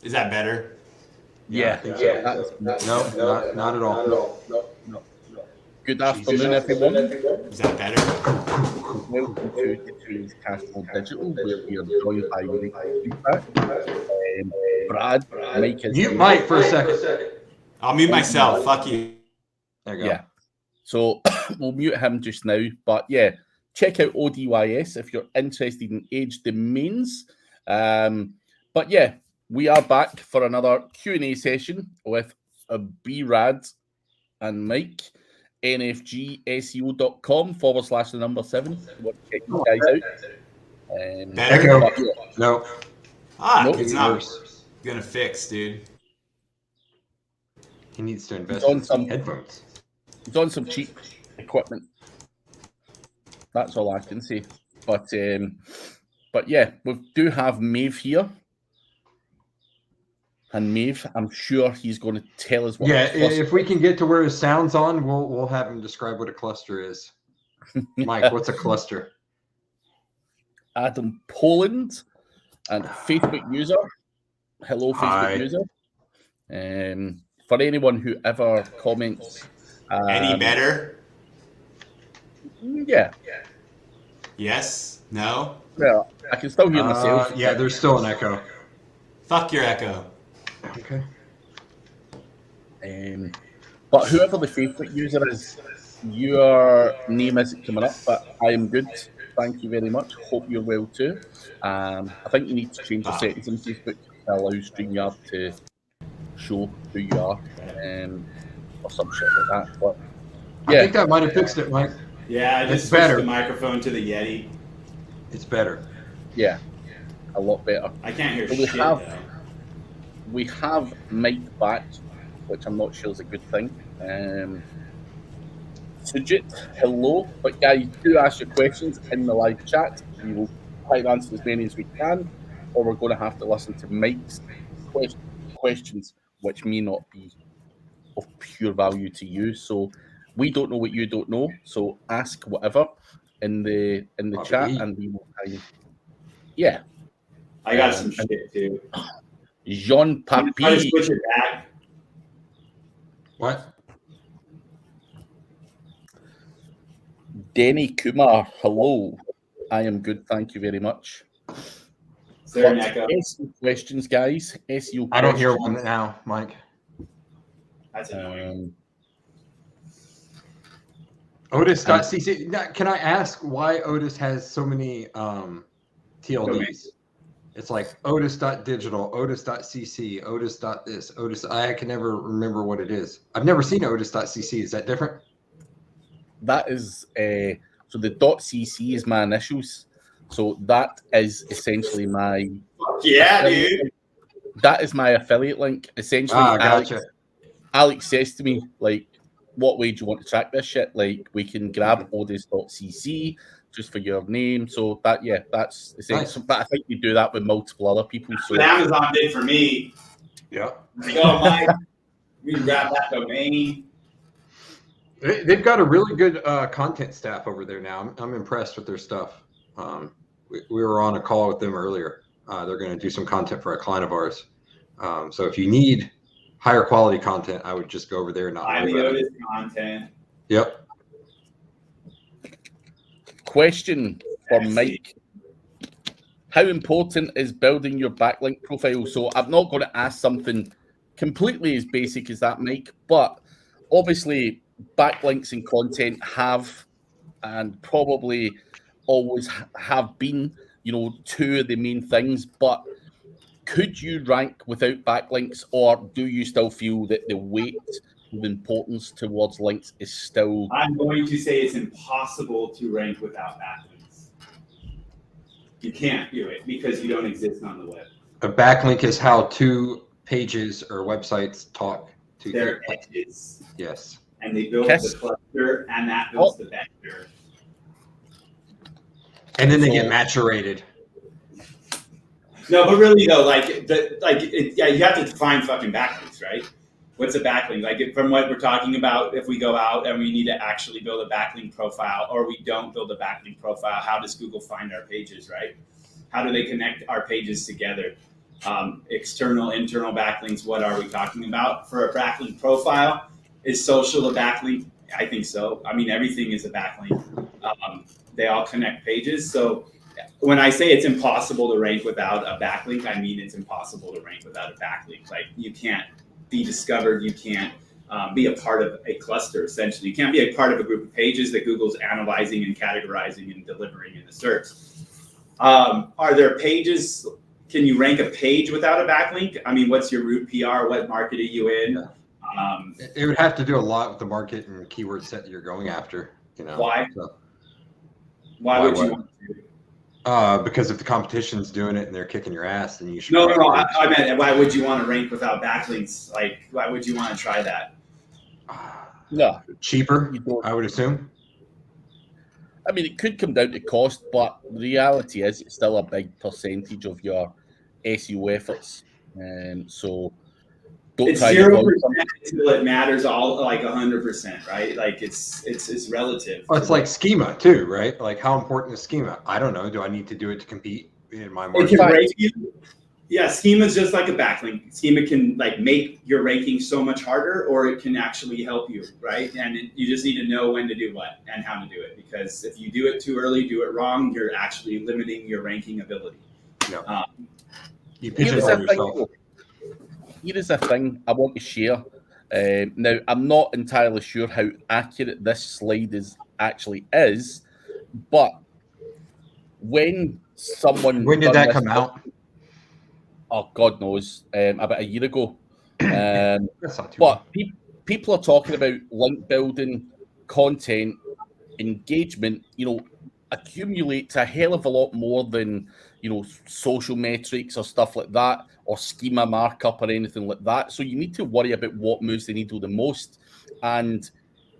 Is that better? Yeah. No, not at all. No. Good afternoon, everyone. Is that better? Welcome to today's Cashflow Digital, where we are joined by Mike feedback. Brad, Mike is Mute Mike for a second. I'll mute myself. Fuck you. There you go. Yeah. So we'll mute him just now. But yeah, check out ODYS if you're interested in age domains. But yeah, we are back for another Q&A session with Brad and Mike. nfgseo.com/7. Check you guys out. Better? Echo. No. Nope. It's not gonna fix, dude. He needs to invest on in some headphones. He's on some cheap equipment. That's all I can say. But yeah, we do have Maeve here. And Maeve, I'm sure he's going to tell us what. Yeah, if we can get to where his sound's on, we'll have him describe what a cluster is. Mike, what's a cluster? Adam Poland and Facebook user. Hello, Facebook user. For anyone who ever comments. Any better? Yeah. Yes? No? Well, I can still hear myself. Yeah, there's still an echo. Fuck your echo. Okay. But whoever the Facebook user is, your name isn't coming up, but I am good. Thank you very much. Hope you're well too. I think you need to change the settings in Facebook to allow StreamYard to show who you are, or some shit like that. But yeah, I think that might have fixed it, Mike. Yeah, I just switched the microphone to the Yeti. It's better. Yeah, a lot better. I can't hear shit. We have Mike back, which I'm not sure is a good thing. Sujit, hello. But guys, do ask your questions in the live chat. We will try to answer as many as we can, or we're going to have to listen to Mike's questions, which may not be of pure value to you. So we don't know what you don't know. So ask whatever in the chat, and we will try. Yeah, I got some shit too. Jean Papi. Switch it back. What? Denny Kumar, hello. I am good, thank you very much. Is there an echo? SEO questions, guys. SEO I don't hear one now, Mike. That's annoying. Otis.cc. Can I ask why Otis has so many TLDs? It's like Otis.digital, Otis.cc, Otis.this, Otis. I can never remember what it is. I've never seen Otis.cc. Is that different? That is so the .cc is my initials. So that is essentially my dude. That is my affiliate link. Essentially, gotcha. Alex says to me, like, what way do you want to track this shit? Like, we can grab Otis.cc just for your name. So that's essential. Nice. But I think you do that with multiple other people. So Amazon did for me. Yeah. Like, oh my, we can grab that domain. They've got a really good content staff over there now. I'm impressed with their stuff. We were on a call with them earlier. They're going to do some content for a client of ours. So if you need higher quality content, I would just go over there and not buy the Otis content. Yep. Question for Mike. How important is building your backlink profile? So I'm not going to ask something completely as basic as that, Mike, but obviously backlinks and content have and probably always have been, two of the main things, but could you rank without backlinks, or do you still feel that the weight of importance towards links is still... I'm going to say it's impossible to rank without backlinks. You can't do it because you don't exist on the web. A backlink is how two pages or websites talk to their edges. Yes. And they build the cluster, and that builds the vector. And then they get maturated. No, but really though, you have to define fucking backlinks, right? What's a backlink? Like from what we're talking about, if we go out and we need to actually build a backlink profile, or we don't build a backlink profile, how does Google find our pages, right? How do they connect our pages together? External, internal backlinks, what are we talking about? For a backlink profile, is social a backlink? I think so. I mean, everything is a backlink. They all connect pages. So when I say it's impossible to rank without a backlink, I mean it's impossible to rank without a backlink. Like, you can't be discovered, you can't be a part of a cluster, essentially. You can't be a part of a group of pages that Google's analyzing and categorizing and delivering in the search. Are there pages? Can you rank a page without a backlink? I mean, what's your root PR? What market are you in? Yeah. It would have to do a lot with the market and keyword set that you're going after. Why? So, why would you want to? Because if the competition's doing it and they're kicking your ass, then you should. No. I meant, why would you want to rank without backlinks? Like, why would you want to try that? No, cheaper, I would assume. I mean, it could come down to cost, but the reality is it's still a big percentage of your SEO efforts. So don't it's try 0% until it matters all, like 100%, right? Like, it's relative. Well, it's like schema too, right? Like, how important is schema? I don't know. Do I need to do it to compete in my market? It can rank you. Yeah, schema is just like a backlink. Schema can like make your ranking so much harder, or it can actually help you, right? And you just need to know when to do what and how to do it. Because if you do it too early, do it wrong, you're actually limiting your ranking ability. No. You Here's a thing I want to share. Now, I'm not entirely sure how accurate this slide actually is, but when did that come out? Oh, God knows, about a year ago. That's not too but people are talking about link building, content, engagement, accumulates a hell of a lot more than, social metrics or stuff like that, or schema markup or anything like that. So you need to worry about what moves the needle the most. And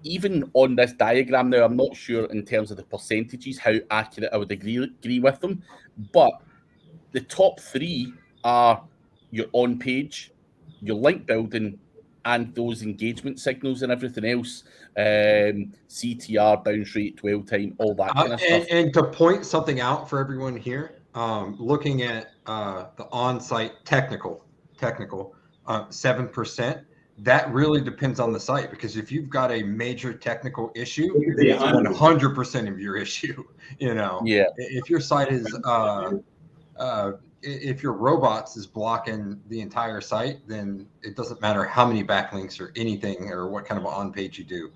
even on this diagram now, I'm not sure in terms of the percentages how accurate I would agree with them, but the top three are your on page, your link building, and those engagement signals and everything else. CTR, bounce rate, dwell time, all that kind of stuff. And to point something out for everyone here, looking at the on-site technical 7%, that really depends on the site, because if you've got a major technical issue, then it's 100% of your issue. Yeah. If your site is if your robots is blocking the entire site, then it doesn't matter how many backlinks or anything or what kind of on page you do.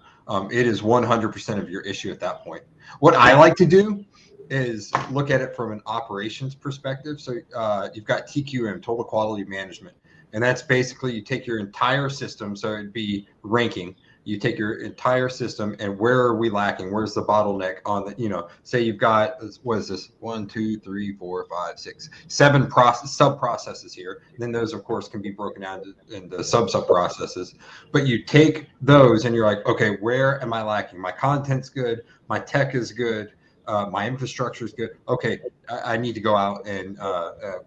It is 100% of your issue at that point. What I like to do is look at it from an operations perspective. So you've got TQM, total quality management, and that's basically you take your entire system. So it'd be ranking. You take your entire system and where are we lacking? Where's the bottleneck on the, say you've got, what is this? 1, 2, 3, 4, 5, 6, 7 sub processes here. And then those, of course, can be broken down into sub processes. But you take those and you're like, okay, where am I lacking? My content's good. My tech is good. My infrastructure is good. Okay, I need to go out and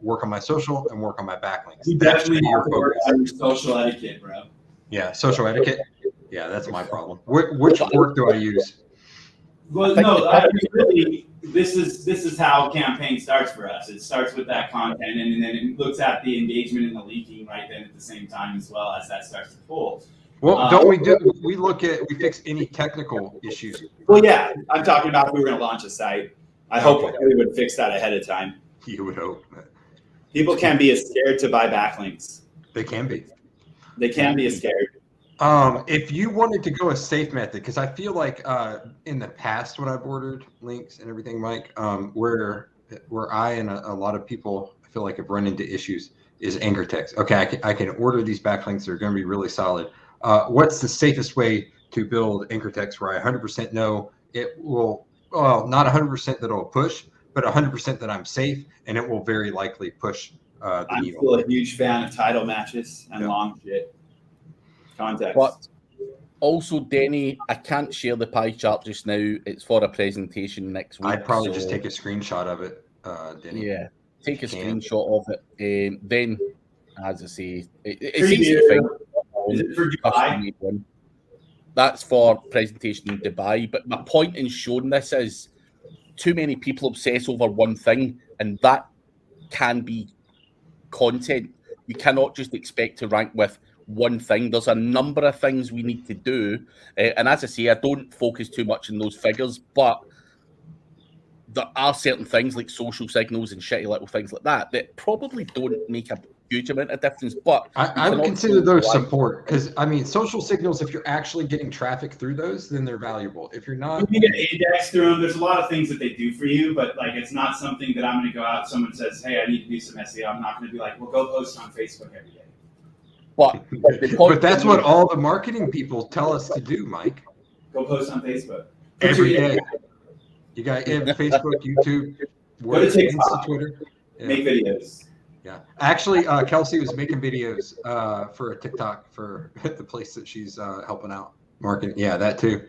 work on my social and work on my backlinks. You definitely have to work on your social etiquette, bro. Yeah, social etiquette. Yeah, that's my problem. Which work do I use? Well, no, I mean, really, this is how campaign starts for us. It starts with that content, and then it looks at the engagement and the leaking right then at the same time, as well as that starts to pull. Well, we fix any technical issues? Well, yeah, I'm talking about if we were going to launch a site. I hope we would fix that ahead of time. You would hope. People can be as scared to buy backlinks. They can be. They can be as scared. If you wanted to go a safe method, because I feel like in the past when I've ordered links and everything, Mike, where I and a lot of people I feel like have run into issues is anchor text. Okay, I can order these backlinks. They're going to be really solid. What's the safest way to build anchor text where I 100% know it will, well, not 100% that it'll push, but 100% that I'm safe and it will very likely push the needle. I'm still a huge fan of title matches and long shit. Context. But also, Denny, I can't share the pie chart just now. It's for a presentation next week. I'd probably just take a screenshot of it, Denny. Yeah, take a screenshot of it. Then, as I say, it's easy to find. Is it for Dubai? That's for presentation in Dubai. But my point in showing this is too many people obsess over one thing, and that can be content. You cannot just expect to rank with one thing. There's a number of things we need to do. And as I say, I don't focus too much on those figures, but there are certain things like social signals and shitty little things like that that probably don't make a huge amount of difference. But I would consider those support, because I mean, social signals, if you're actually getting traffic through those, then they're valuable. If you're not, you can index through them. There's a lot of things that they do for you, but like it's not something that I'm going to go out. Someone says, "Hey, I need to do some SEO." I'm not going to be like, "Well, go post on Facebook every day." But that's what all the marketing people tell us to do, Mike. Go post on Facebook every day. You got Facebook, YouTube, TikTok, Twitter. Yeah. Make videos. Yeah, actually, Kelsey was making videos for a TikTok for the place that she's helping out marketing. Yeah, that too.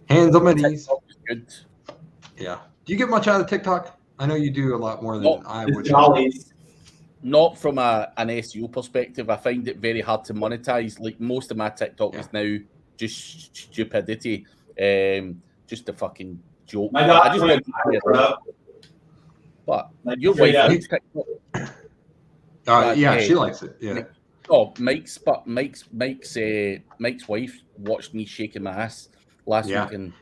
Hands on my knees. Good. Yeah. Do you get much out of TikTok? I know you do a lot more than I would. Not from an SEO perspective. I find it very hard to monetize. Like most of my TikTok is now just stupidity, just a fucking joke. My dog I just want to but your wife likes TikTok. Yeah, she likes it. Yeah. Mike's wife watched me shaking my ass last week. And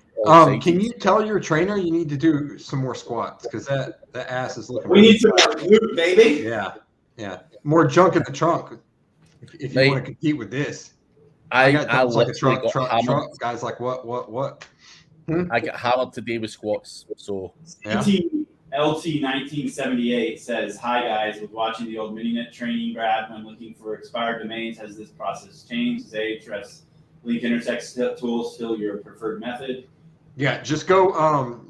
can you tell your trainer you need to do some more squats, because that ass is looking. We need some glute, baby. Yeah. More junk in the trunk. If you want to compete with this, I got like a trunk. Guys, like what? I get hammered today with squats. So LT 1978 says, "Hi guys, was watching the old MiniNet training grad when looking for expired domains. Has this process changed? Is Ahrefs link intersect tool still your preferred method?" Yeah, just go.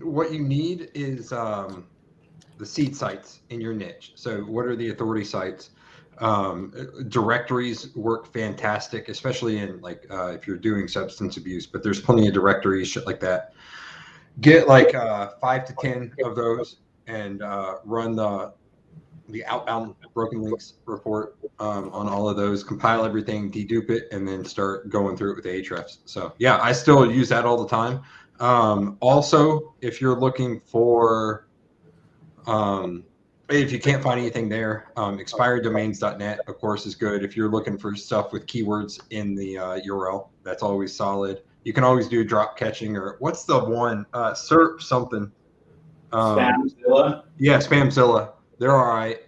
What you need is the seed sites in your niche. So what are the authority sites? Directories work fantastic, especially in like if you're doing substance abuse, but there's plenty of directories, shit like that. Get like 5 to 10 of those and run the outbound broken links report on all of those, compile everything, dedupe it, and then start going through it with Ahrefs. So yeah, I still use that all the time. Also, if you're looking for if you can't find anything there, expireddomains.net, of course, is good. If you're looking for stuff with keywords in the URL, that's always solid. You can always do drop catching, or what's the one? SERP something. Spamzilla? Yeah, Spamzilla. They're all right.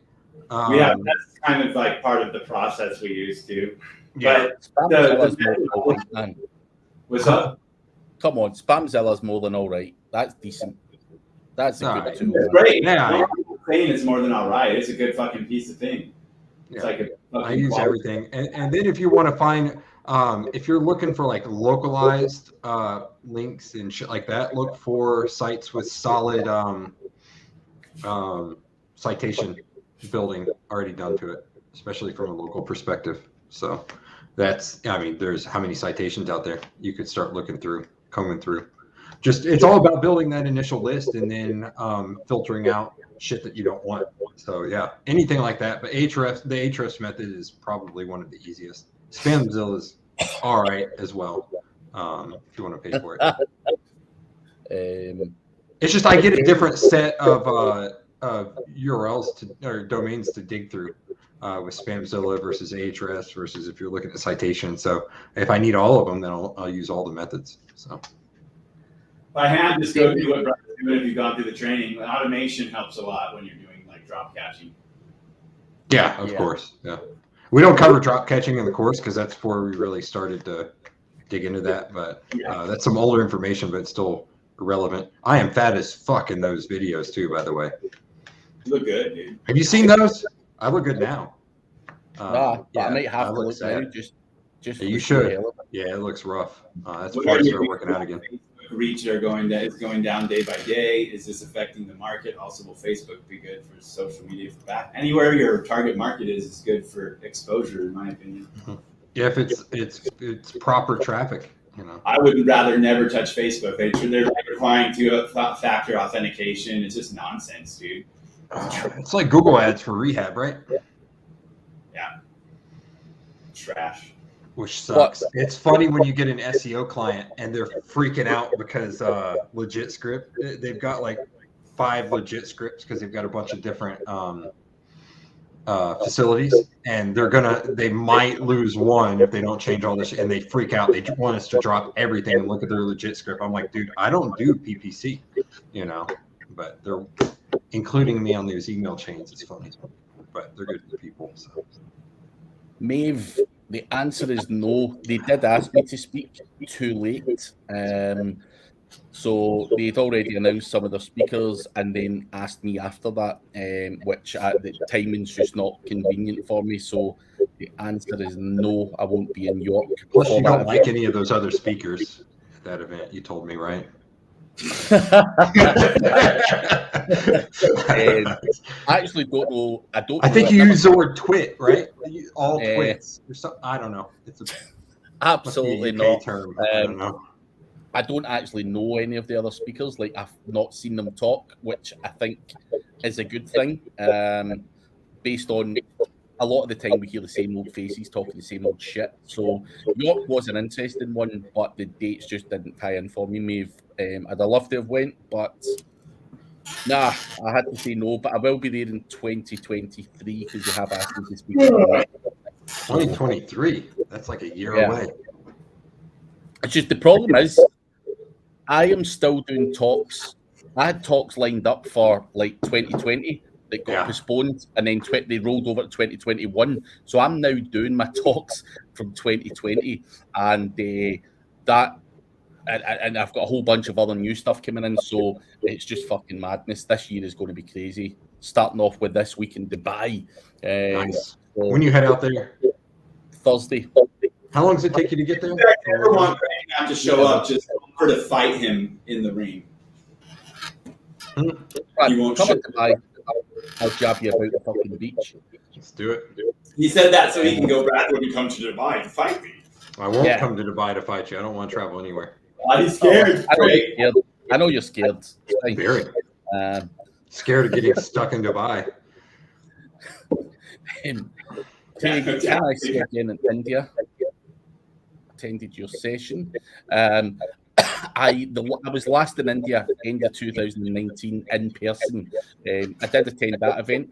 That's kind of like part of the process we use too. Yeah. What's up? Come on, Spamzilla's more than all right. That's decent. That's a good tool. It's great. Yeah. Saying it's more than all right. It's a good fucking piece of thing. It's like I use everything. And then if you want to find, if you're looking for like localized links and shit like that, look for sites with solid citation building already done to it, especially from a local perspective. So that's, I mean, there's how many citations out there you could start looking through, combing through. Just, it's all about building that initial list and then filtering out shit that you don't want. So yeah, anything like that. But the Ahrefs method is probably one of the easiest. Spamzilla is all right as well, if you want to pay for it. It's just I get a different set of URLs or domains to dig through with Spamzilla versus Ahrefs versus if you're looking at citation. So if I need all of them, then I'll use all the methods. So. By hand, just go do what Brian's doing if you've gone through the training. Automation helps a lot when you're doing like drop catching. Yeah, of course. Yeah. We don't cover drop catching in the course because that's before we really started to dig into that. But that's some older information, but it's still relevant. I am fat as fuck in those videos too, by the way. You look good, dude. Have you seen those? I look good now. I might have to look now. Just you should. Yeah, it looks rough. That's before I start working out again. Reach is going down day by day. Is this affecting the market? Also, will Facebook be good for social media for back? Anywhere your target market is good for exposure, in my opinion. Yeah, if it's proper traffic, you know. I would rather never touch Facebook. They're like requiring two-factor authentication. It's just nonsense, dude. It's like Google Ads for rehab, right? Yeah. Trash. Which sucks. It's funny when you get an SEO client and they're freaking out because legit script. They've got like 5 legit scripts because they've got a bunch of different facilities, and they might lose one if they don't change all this, and they freak out. They want us to drop everything and look at their legit script. I'm like, dude, I don't do PPC, but they're including me on these email chains. It's funny, but they're good people. So. Maeve, the answer is no. They did ask me to speak too late. So they'd already announced some of their speakers and then asked me after that, which the timing's just not convenient for me. So the answer is no, I won't be in York. Plus, you don't like any of those other speakers at that event, you told me, right? I actually don't know. I think you use the word twit, right? All twits. I don't know. It's absolutely not. Term. I don't know. I don't actually know any of the other speakers. Like, I've not seen them talk, which I think is a good thing. Based on a lot of the time we hear the same old faces talking the same old shit. So York was an interesting one, but the dates just didn't tie in for me, Maeve. I'd have loved to have went, but nah, I had to say no. But I will be there in 2023 because you have asked me to speak. 2023? That's like a year away. It's just the problem is, I am still doing talks. I had talks lined up for like 2020 that got postponed, and then they rolled over to 2021. So I'm now doing my talks from 2020, and and I've got a whole bunch of other new stuff coming in. So it's just fucking madness. This year is going to be crazy. Starting off with this week in Dubai. Nice. So when you head out there? Thursday. How long does it take you to get there? I never want to to show up just for to fight him in the ring. Right, you won't come to Dubai. I'll jab you about the fucking beach. Let's do it. He said that so he can go back when he comes to Dubai to fight me. I won't come to Dubai to fight you. I don't want to travel anywhere. He's scared. I know you're scared. Very. Scared of getting stuck in Dubai. Can I see again in India? Attended your session. I was last in India end of 2019 in person. I did attend that event,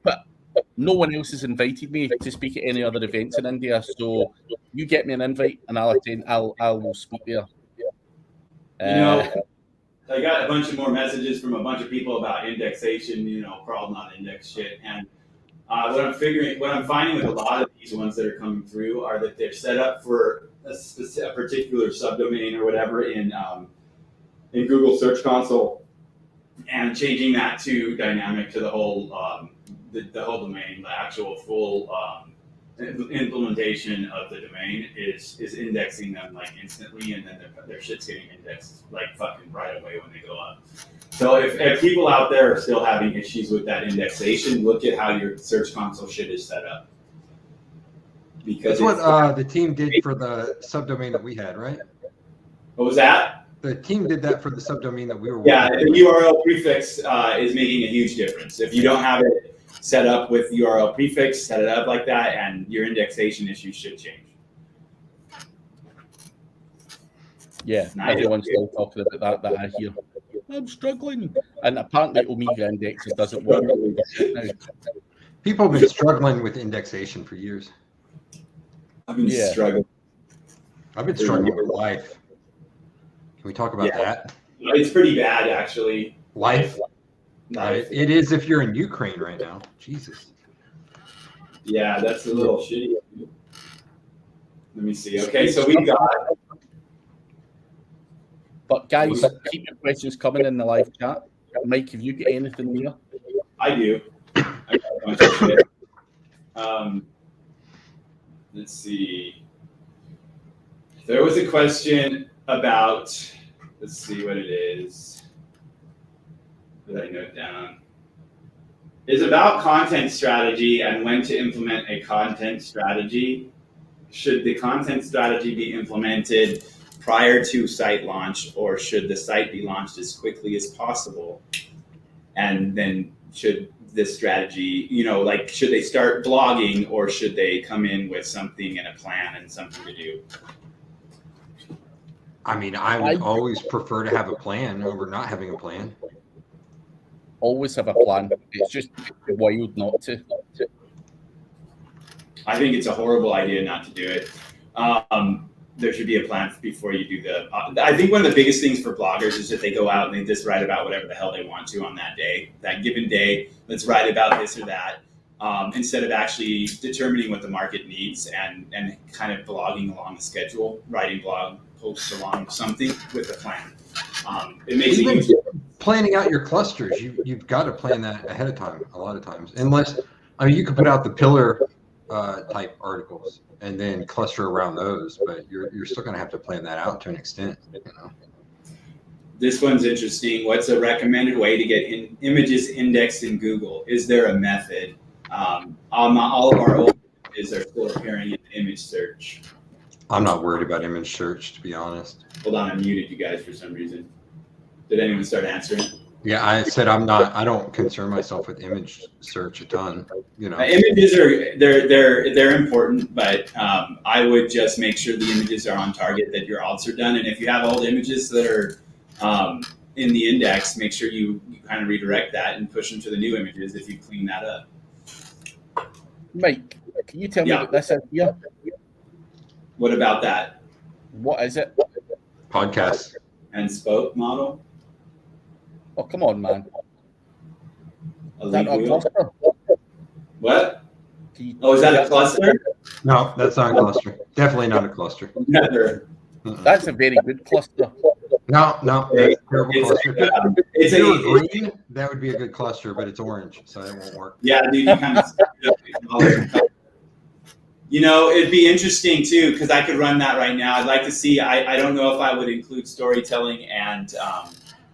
but no one else has invited me to speak at any other events in India. So you get me an invite, and I'll attend. I will speak there. I got a bunch of more messages from a bunch of people about indexation. Crawl not index shit, and what I'm finding with a lot of these ones that are coming through are that they're set up for a particular subdomain or whatever in Google Search Console, and changing that to dynamic to the whole the whole domain, the actual full implementation of the domain is indexing them like instantly, and then their shit's getting indexed like fucking right away when they go up. So if people out there are still having issues with that indexation, look at how your Search Console shit is set up. Because that's what the team did for the subdomain that we had, right? What was that? The team did that for the subdomain that we were. Yeah, the URL prefix is making a huge difference. If you don't have it set up with URL prefix, set it up like that, and your indexation issues should change. Yeah, everyone's still talking about that I hear. I'm struggling. And apparently Omega indexes doesn't work now. People have been struggling with indexation for years. I've been struggling. I've been struggling with life. Can we talk about that? It's pretty bad, actually. Life? It is if you're in Ukraine right now. Jesus. Yeah, that's a little shitty. Let me see. Okay, so we've got... But guys, keep your questions coming in the live chat. Mike, have you got anything there? I do. I got a bunch of shit. Let's see. There was a question about, let's see what it is. What did I note down? It's about content strategy and when to implement a content strategy. Should the content strategy be implemented prior to site launch, or should the site be launched as quickly as possible? And then should this strategy, should they start blogging, or should they come in with something and a plan and something to do? I mean, I would always prefer to have a plan over not having a plan. Always have a plan. It's just wild not to. I think it's a horrible idea not to do it. There should be a plan before you do the. I think one of the biggest things for bloggers is that they go out and they just write about whatever the hell they want to on that day, that given day. Let's write about this or that, instead of actually determining what the market needs and kind of blogging along the schedule, writing blog posts along something with a plan. It makes Even it easier. planning out your clusters, you've got to plan that ahead of time a lot of times. Unless, I mean, you could put out the pillar type articles and then cluster around those, but you're still going to have to plan that out to an extent. You know? This one's interesting. What's a recommended way to get images indexed in Google? Is there a method? All of our old images are still appearing in image search. I'm not worried about image search, to be honest. Hold on, I muted you guys for some reason. Did anyone start answering? Yeah, I said I don't concern myself with image search a ton. You know, images are they're important, but I would just make sure the images are on target, that your alts are done, and if you have old images that are in the index, make sure you kind of redirect that and push them to the new images if you clean that up. Mike, can you tell me what this is here? What about that? What is it? podcast And spoke model? Oh, come on, man. A Is that link not a wheel? cluster? What? Can you- Oh, is that a cluster? No, that's not a cluster. Definitely not a cluster. Never. That's a very good cluster. No, that's a terrible cluster. It's If it were a green, that would be a good cluster, but it's orange, so it won't work. yeah, dude. You kind of. You know, it'd be interesting too, because I could run that right now. I'd like to see. I don't know if I would include storytelling and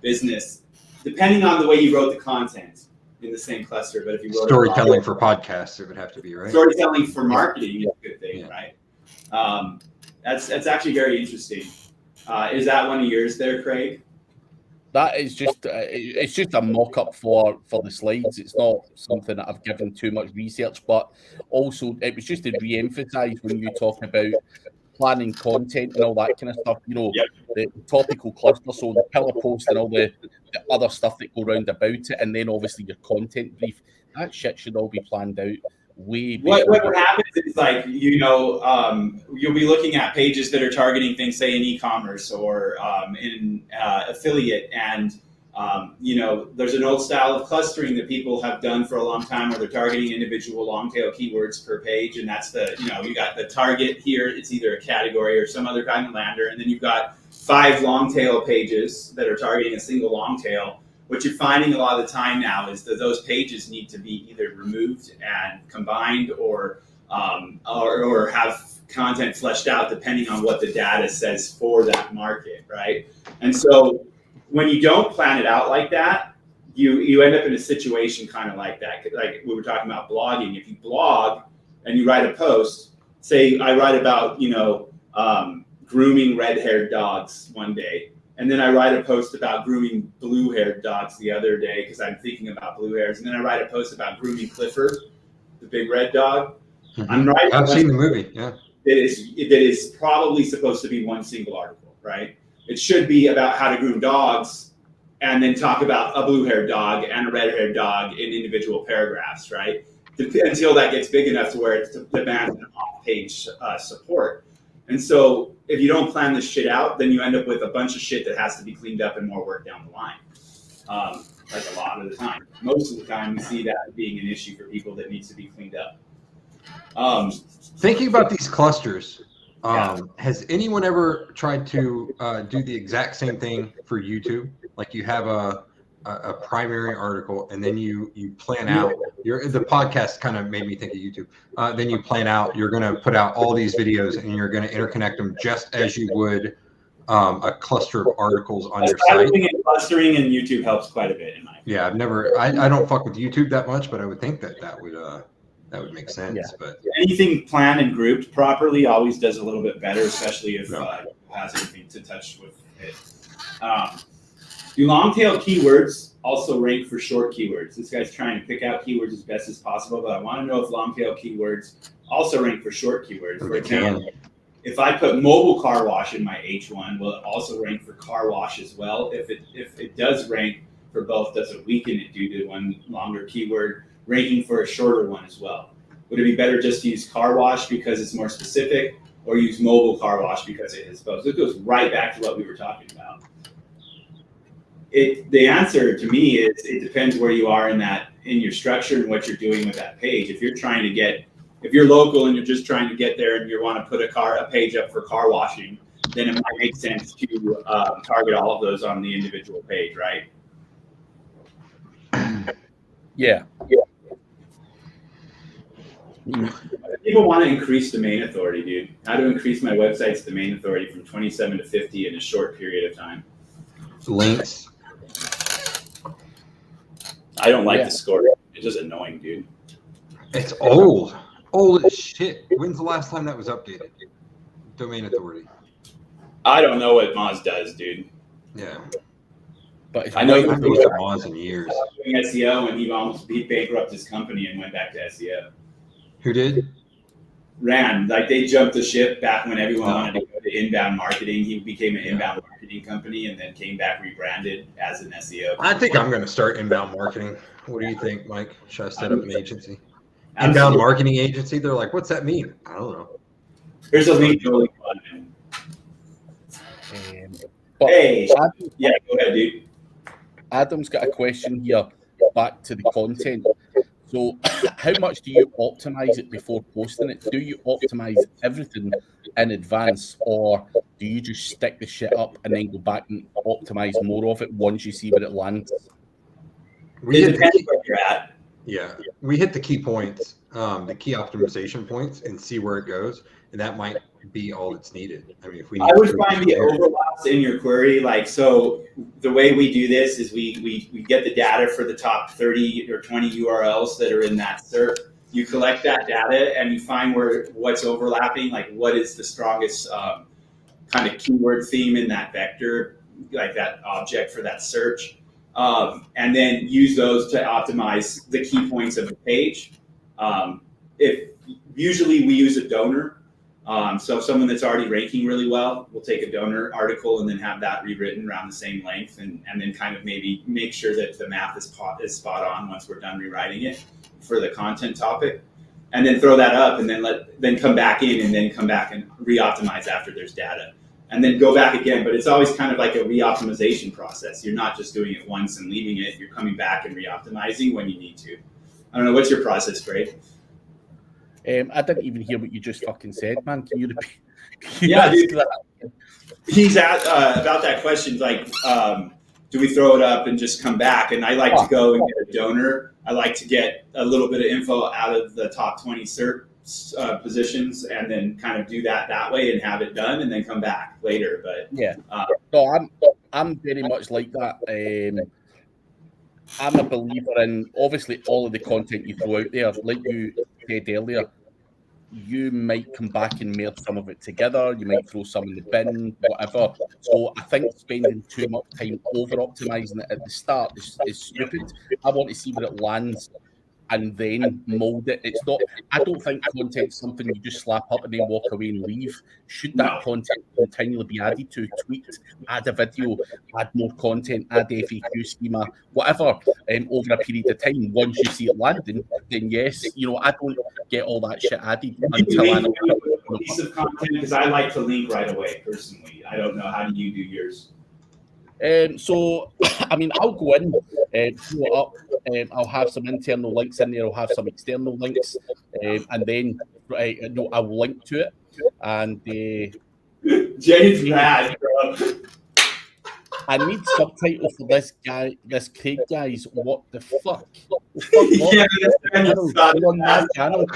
business, depending on the way you wrote the content in the same cluster. But if you wrote Storytelling for podcasts, it would have to be, right? storytelling for marketing is a good thing, Yeah. right? That's actually very interesting. Is that one of yours there, Craig? That is just it's just a mock-up for the slides. It's not something that I've given too much research, but also it was just to re-emphasize when you talk about planning content and all that kind of stuff, you know, Yep. the topical cluster, so the pillar post and all the other stuff that go round about it, and then obviously your content brief. That shit should all be planned out way before. What happens is, like, you know, you'll be looking at pages that are targeting things, say in e-commerce or in affiliate, and you know, there's an old style of clustering that people have done for a long time, where they're targeting individual long tail keywords per page, and that's the, you know, you got the target here. It's either a category or some other kind of lander, and then you've got 5 long tail pages that are targeting a single long tail. What you're finding a lot of the time now is that those pages need to be either removed and combined, or have content fleshed out depending on what the data says for that market, right? And so when you don't plan it out like that, you end up in a situation kind of like that. Like we were talking about blogging. If you blog and you write a post, say I write about, you know, grooming red-haired dogs one day, and then I write a post about grooming blue-haired dogs the other day because I'm thinking about blue hairs. And then I write a post about grooming Clifford, the big red dog. Mm-hmm. I'm writing. I've seen the movie. Yeah. That is probably supposed to be one single article, right? It should be about how to groom dogs, and then talk about a blue-haired dog and a red-haired dog in individual paragraphs, right? Until that gets big enough to where it demands an off-page support. And so if you don't plan this shit out, then you end up with a bunch of shit that has to be cleaned up and more work down the line. Like a lot of the time. Most of the time we see that being an issue for people that needs to be cleaned up. Thinking about these clusters, has anyone ever tried to do the exact same thing for YouTube? Like you have a primary article, and then you plan out the podcast kind of made me think of YouTube. Then you plan out, you're going to put out all these videos, and you're going to interconnect them just as you would a cluster of articles on your site. Clustering in YouTube helps quite a bit in my opinion. Yeah, I've never. I don't fuck with YouTube that much, but I would think that would make sense. Yeah. But anything planned and grouped properly always does a little bit better, especially if it has anything to touch with it. Do long tail keywords also rank for short keywords? This guy's trying to pick out keywords as best as possible, but I want to know if long tail keywords also rank for short keywords. For example, if I put mobile car wash in my H1, will it also rank for car wash as well? If it does rank for both, does it weaken it due to one longer keyword ranking for a shorter one as well? Would it be better just to use car wash because it's more specific, or use mobile car wash because it is both? It goes right back to what we were talking about. The answer to me is it depends where you are in your structure and what you're doing with that page. If you're local and you're just trying to get there and you want to put a page up for car washing, then it might make sense to target all of those on the individual page, right? Yeah. People want to increase domain authority, dude. How to increase my website's domain authority from 27 to 50 in a short period of time? Links. I don't like the score. It's just annoying, dude. It's old. Old as shit. When's the last time that was updated? Domain authority. I don't know what Moz does, dude. Yeah. But I know I haven't looked at Moz in years. Doing SEO, and he bankrupted his company and went back to SEO. Who did? Ran, like they jumped the ship back when everyone wanted to go to inbound marketing. He became an inbound marketing company and then came back rebranded as an SEO. I think I'm going to start inbound marketing. What do you think, Mike? Should I set up an agency? Absolutely. Inbound marketing agency? They're like, what's that mean? I don't know. Here's a link to a link button. Hey, yeah, go ahead, dude. Adam's got a question here back to the content. So how much do you optimize it before posting it? Do you optimize everything in advance, or do you just stick the shit up and then go back and optimize more of it once you see where it lands? It depends where you're at. Yeah, we hit the key points, the key optimization points, and see where it goes, and that might be all that's needed. I mean, if we, I would find the overlaps in your query. Like, so the way we do this is we get the data for the top 30 or 20 URLs that are in that SERP. You collect that data and you find what's overlapping, like what is the strongest kind of keyword theme in that vector, like that object for that search. And then use those to optimize the key points of a page. If usually we use a donor. So someone that's already ranking really well, we'll take a donor article and then have that rewritten around the same length, and then kind of maybe make sure that the math is spot on once we're done rewriting it for the content topic, and then throw that up, and then come back in, and then come back and re-optimize after there's data, and then go back again. But it's always kind of like a re-optimization process. You're not just doing it once and leaving it. You're coming back and re-optimizing when you need to. I don't know, what's your process, Craig? I didn't even hear what you just fucking said, man. Can you repeat? Yeah, dude. He's at about that question, like, do we throw it up and just come back? And I like to go and get a donor. I like to get a little bit of info out of the top 20 SERP positions, and then kind of do that way and have it done, and then come back later. But yeah, no, I'm very much like that. I'm a believer in, obviously, all of the content you throw out there. Like you said earlier, you might come back and merge some of it together. You might throw some in the bin, whatever. So I think spending too much time over-optimizing it at the start is stupid. I want to see where it lands and then mold it. It's not. I don't think content's something you just slap up and then walk away and leave. Should that content continually be added to, tweaked, add a video, add more content, add FAQ schema, whatever, over a period of time. Once you see it landing, then yes, I don't get all that shit added until I know a piece of content, because I like to link right away personally. I don't know, how do you do yours? So, I mean, I'll go in, pull it up. I'll have some internal links in there. I'll have some external links, and then I'll link to it. And Jay's mad, bro. I need subtitles for this guy, this Craig guy's. What the fuck? Yeah, on my channel.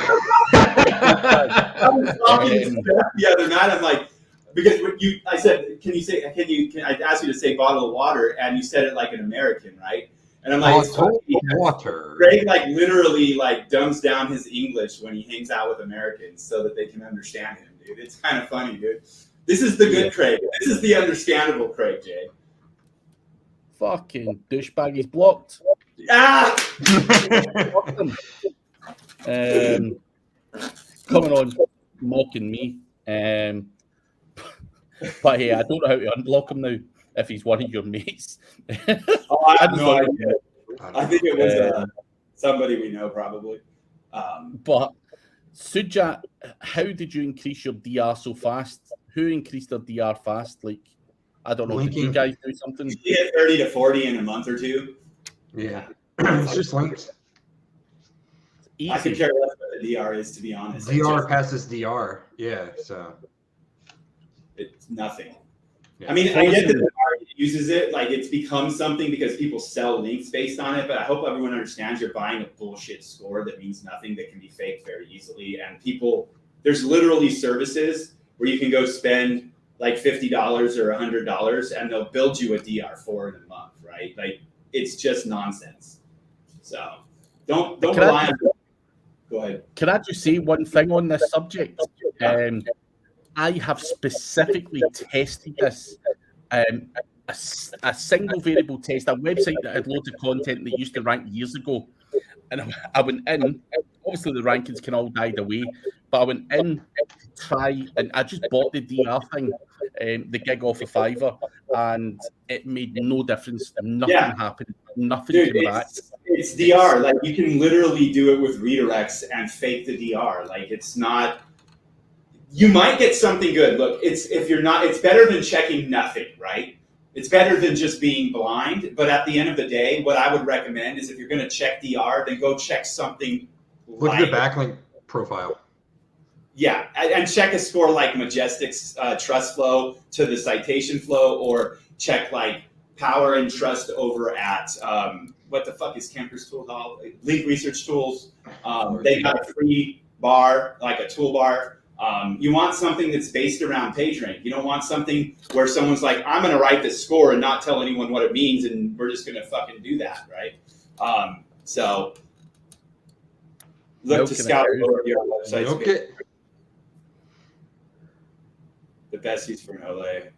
I was talking the other night. I'm like, because I said, I asked you to say bottle of water, and you said it like an American, right? And I'm like, water. Greg literally dumbs down his English when he hangs out with Americans so that they can understand him, dude. It's kind of funny, dude. This is the good Craig. This is the understandable Craig, Jay. Fucking douchebag, he's blocked. Ah! Coming on, mocking me. But hey, I don't know how to unblock him now if he's one of your mates. I have no idea. I think it was somebody we know, probably. But Suja, how did you increase your DR so fast? Who increased their DR fast? Like, I don't know. Did you guys do something? You get 30 to 40 in a month or two. Yeah. It's just links. Easy. I could care less what the DR is, to be honest. DR passes DR. Yeah. So it's nothing. Yeah. I mean, I get that the market uses it, like it's become something because people sell links based on it, but I hope everyone understands you're buying a bullshit score that means nothing, that can be faked very easily. And there's literally services where you can go spend like $50 or $100 and they'll build you a DR4 in a month, right? Like it's just nonsense. So don't rely on it. Go ahead. Can I just say one thing on this subject? I have specifically tested this, a single variable test, a website that had loads of content that used to rank years ago. And I went in, obviously the rankings can all died away, but I went in to try, and I just bought the DR thing, the gig off of Fiverr, and it made no difference. Nothing happened. Nothing came back. It's DR. Like you can literally do it with redirects and fake the DR. Like it's not. You might get something good. Look, it's better than checking nothing, right? It's better than just being blind. But at the end of the day, what I would recommend is if you're going to check DR, then go check something. Look at the backlink profile. Yeah, and check a score like Majestic's trust flow to the citation flow, or check like power and trust over at what the fuck is Kemper's tool called? Link Research Tools. They got a free bar, like a toolbar. You want something that's based around PageRank. You don't want something where someone's like, I'm going to write this score and not tell anyone what it means, and we're just going to fucking do that, right? So look to scout your websites. Okay. The best use for an overlay.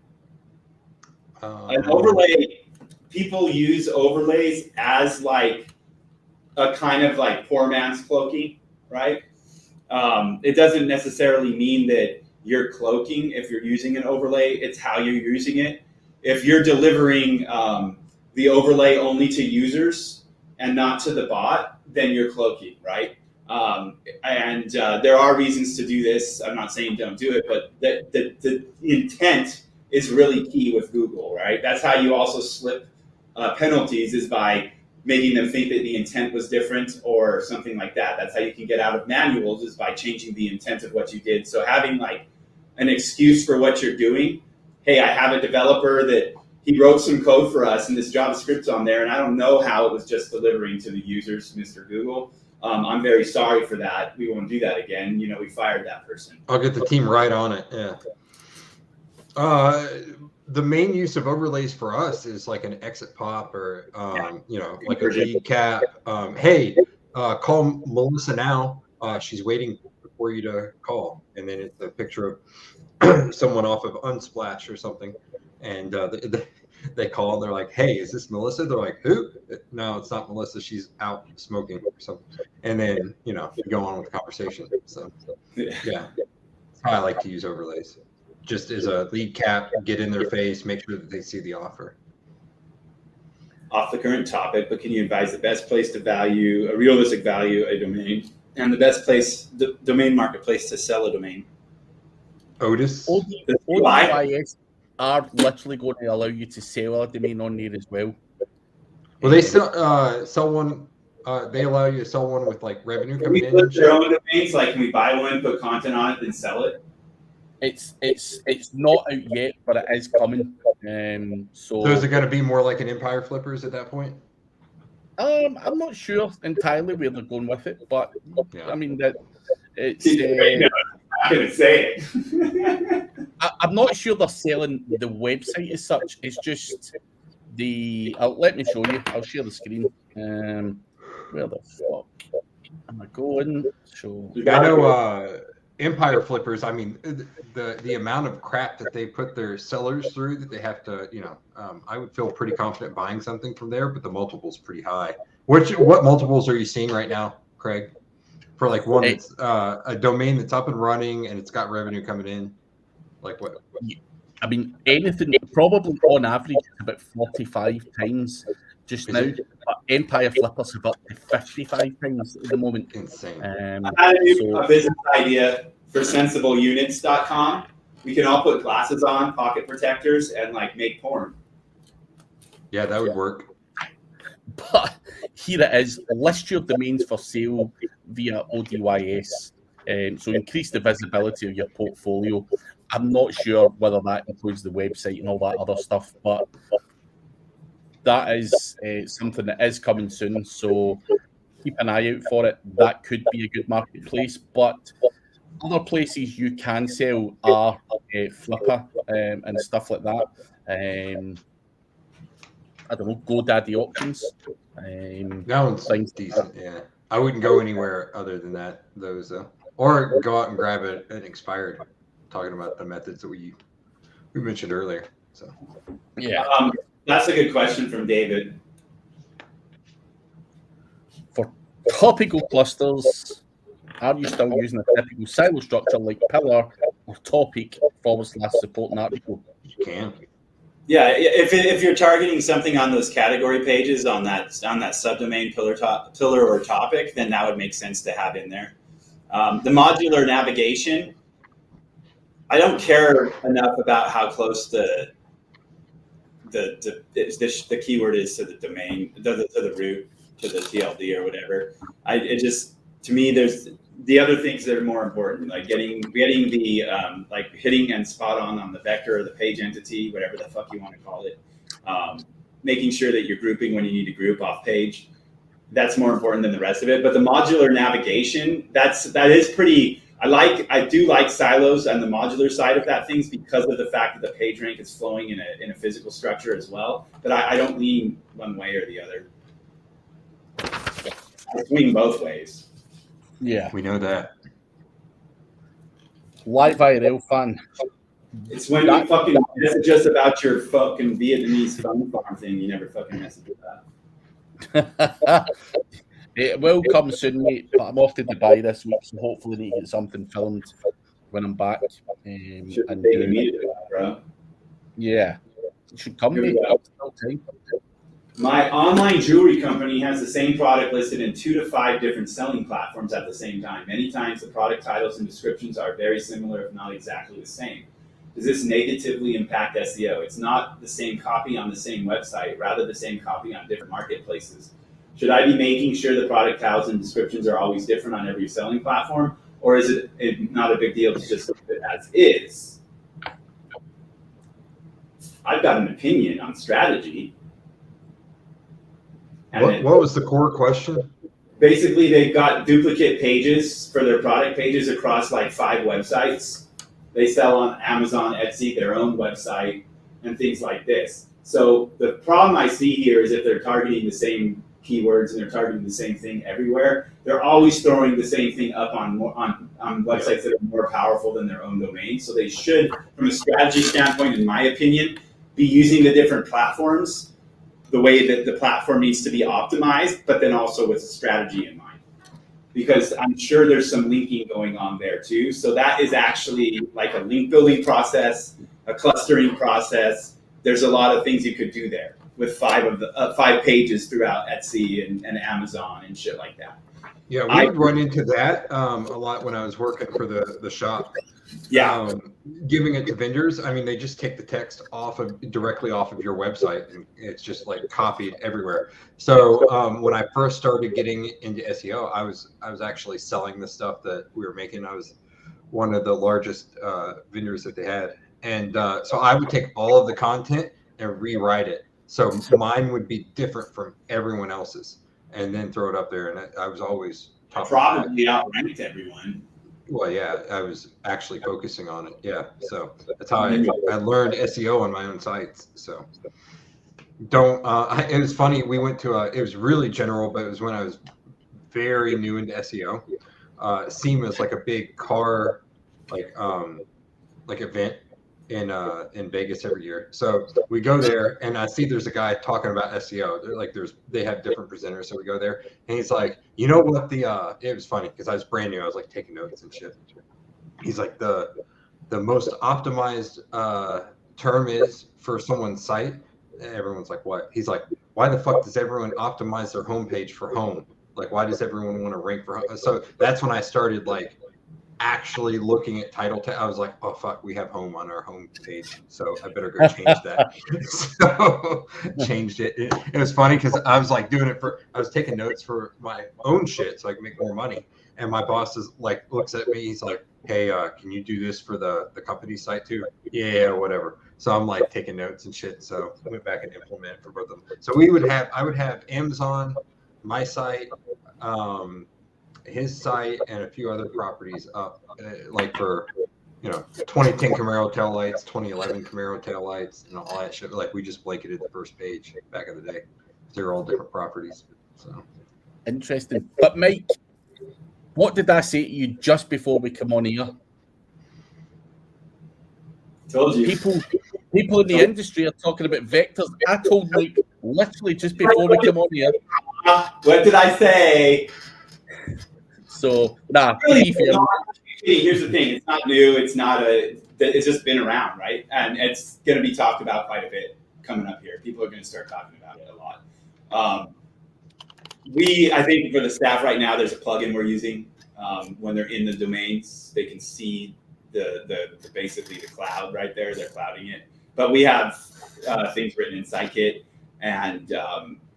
An overlay, people use overlays as like a kind of like poor man's cloaking, right? It doesn't necessarily mean that you're cloaking if you're using an overlay. It's how you're using it. If you're delivering the overlay only to users and not to the bot, then you're cloaking, right? And there are reasons to do this. I'm not saying don't do it, but the intent is really key with Google, right? That's how you also slip penalties, is by making them think that the intent was different or something like that. That's how you can get out of manuals, is by changing the intent of what you did. So having like an excuse for what you're doing. Hey, I have a developer that he wrote some code for us and this JavaScript's on there, and I don't know how it was just delivering to the users, Mr. Google. I'm very sorry for that. We won't do that again. You know, we fired that person. I'll get the team right on it. Yeah. The main use of overlays for us is like an exit pop or, you know, like a lead cap. Hey, call Melissa now. She's waiting for you to call. And then it's a picture of someone off of Unsplash or something. And they call and they're like, hey, is this Melissa? They're like, who? No, it's not Melissa. She's out smoking or something. And then, you know, you go on with the conversation. So, yeah, that's how I like to use overlays. Just as a lead cap, get in their face, make sure that they see the offer. Off the current topic, but can you advise the best place to value, a realistic value, a domain, and the best place, the domain marketplace to sell a domain? Otis? ODYS are literally going to allow you to sell a domain on there as well. Well, they sell one. They allow you to sell one with like revenue coming in. Can we flip their own domains? Like, can we buy one, put content on it, then sell it? It's not out yet, but it is coming. So is it going to be more like an Empire Flippers at that point? I'm not sure entirely where they're going with it, but yeah. I mean that it's. I'm going to say it. I'm not sure they're selling the website as such. It's just the. Let me show you. I'll share the screen. Where the fuck am I going? So I know. Empire Flippers, I mean, the amount of crap that they put their sellers through that they have to, you know, I would feel pretty confident buying something from there, but the multiple's pretty high. What multiples are you seeing right now, Craig? For like one that's a domain that's up and running and it's got revenue coming in? Like what? I mean, anything, probably on average, about 45 times just Is now. it? But Empire Flippers have up to 55 times at the moment. Insane. I had a business idea for sensibleunits.com. We can all put glasses on, pocket protectors, and like make porn. Yeah, that would work. But here it is: list your domains for sale via ODYS. So increase the visibility of your portfolio. I'm not sure whether that includes the website and all that other stuff, but that is something that is coming soon. So keep an eye out for it. That could be a good marketplace, but other places you can sell are Flipper and stuff like that. I don't know, GoDaddy Auctions. That one's things decent. Yeah, I wouldn't go anywhere other than those though, or go out and grab an expired. Talking about the methods that we mentioned earlier. So yeah, that's a good question from David. For topical clusters, are you still using a typical silo structure like pillar or topic /support and article? you can. Yeah, if you're targeting something on those category pages on that subdomain pillar or topic, then that would make sense to have in there. The modular navigation, I don't care enough about how close the keyword is to the domain, to the root, to the TLD or whatever. To me, there's the other things that are more important, like getting the like hitting and spot on the vector or the page entity, whatever the fuck you want to call it. Making sure that you're grouping when you need to group off page. That's more important than the rest of it. But the modular navigation, that is pretty. I do like silos and the modular side of that things because of the fact that the page rank is flowing in a physical structure as well. But I don't lean one way or the other. I swing both ways. Yeah, we know that. Live IRL fan. It's when you fucking message us about your fucking Vietnamese fun farm thing, you never fucking message with that. It will come soon, mate, but I'm off to Dubai this week, so hopefully we get something filmed when I'm back. Should and take do immediately, bro. Yeah, it should come, mate. My online jewelry company has the same product listed in 2 to 5 different selling platforms at the same time. Many times the product titles and descriptions are very similar, if not exactly the same. Does this negatively impact SEO? It's not the same copy on the same website, rather the same copy on different marketplaces. Should I be making sure the product titles and descriptions are always different on every selling platform, or is it not a big deal to just leave it as is? I've got an opinion on strategy. What was the core question? Basically, they've got duplicate pages for their product pages across like 5 websites. They sell on Amazon, Etsy, their own website, and things like this. So the problem I see here is if they're targeting the same keywords and they're targeting the same thing everywhere, they're always throwing the same thing up on websites that are more powerful than their own domain. So they should, from a strategy standpoint, in my opinion, be using the different platforms the way that the platform needs to be optimized, but then also with a strategy in mind. Because I'm sure there's some linking going on there too. So that is actually like a link building process, a clustering process. There's a lot of things you could do there with 5 pages throughout Etsy and Amazon and shit like that. Yeah, we would run into that a lot when I was working for the shop. Yeah. Giving it to vendors, I mean, they just take the text directly off of your website, and it's just like copied everywhere. So when I first started getting into SEO, I was actually selling the stuff that we were making. I was one of the largest vendors that they had, and so I would take all of the content and rewrite it. So mine would be different from everyone else's, and then throw it up there. And I was always top. Probably outranked everyone. Well, yeah, I was actually focusing on it. Yeah, so that's how I learned SEO on my own sites. So it was funny. We went to it was really general, but it was when I was very new into SEO. SEMA is like a big car like event in Vegas every year. So we go there, and I see there's a guy talking about SEO. They have different presenters, so we go there, and he's like, you know what it was funny because I was brand new. I was like taking notes and shit. He's like the most optimized term is for someone's site. Everyone's like, what? He's like, why the fuck does everyone optimize their homepage for home? Like, why does everyone want to rank for home? So that's when I started like actually looking at title tag. I was like, oh fuck, we have home on our home page, so I better go change that. So changed it. It was funny because I was like doing it I was taking notes for my own shit so I can make more money. And my boss is like, looks at me, he's like, hey, can you do this for the company site too? Yeah, whatever. So I'm like taking notes and shit. So I went back and implemented for both of them. So I would have Amazon, my site, his site, and a few other properties up, like for 2010 Camaro tail lights, 2011 Camaro tail lights, and all that shit. Like we just blanketed the first page back in the day. They're all different properties. So interesting. But Mike, what did I say to you just before we come on here? Told you. People in the industry are talking about vectors. I told Mike literally just before we come on here. What did I say? So, here's the thing. It's not new. It's just been around, right? And it's going to be talked about quite a bit coming up here. People are going to start talking about it a lot. I think for the staff right now, there's a plugin we're using. When they're in the domains, they can see the basically the cloud right there. They're clouding it. But we have things written in Scikit, and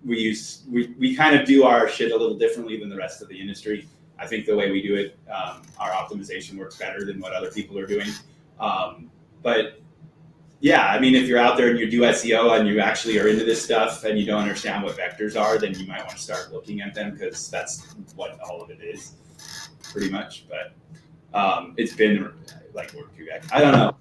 we kind of do our shit a little differently than the rest of the industry. I think the way we do it, our optimization works better than what other people are doing. But yeah, I mean, if you're out there and you do SEO and you actually are into this stuff and you don't understand what vectors are, then you might want to start looking at them, because that's what all of it is, pretty much. But it's been like I don't know.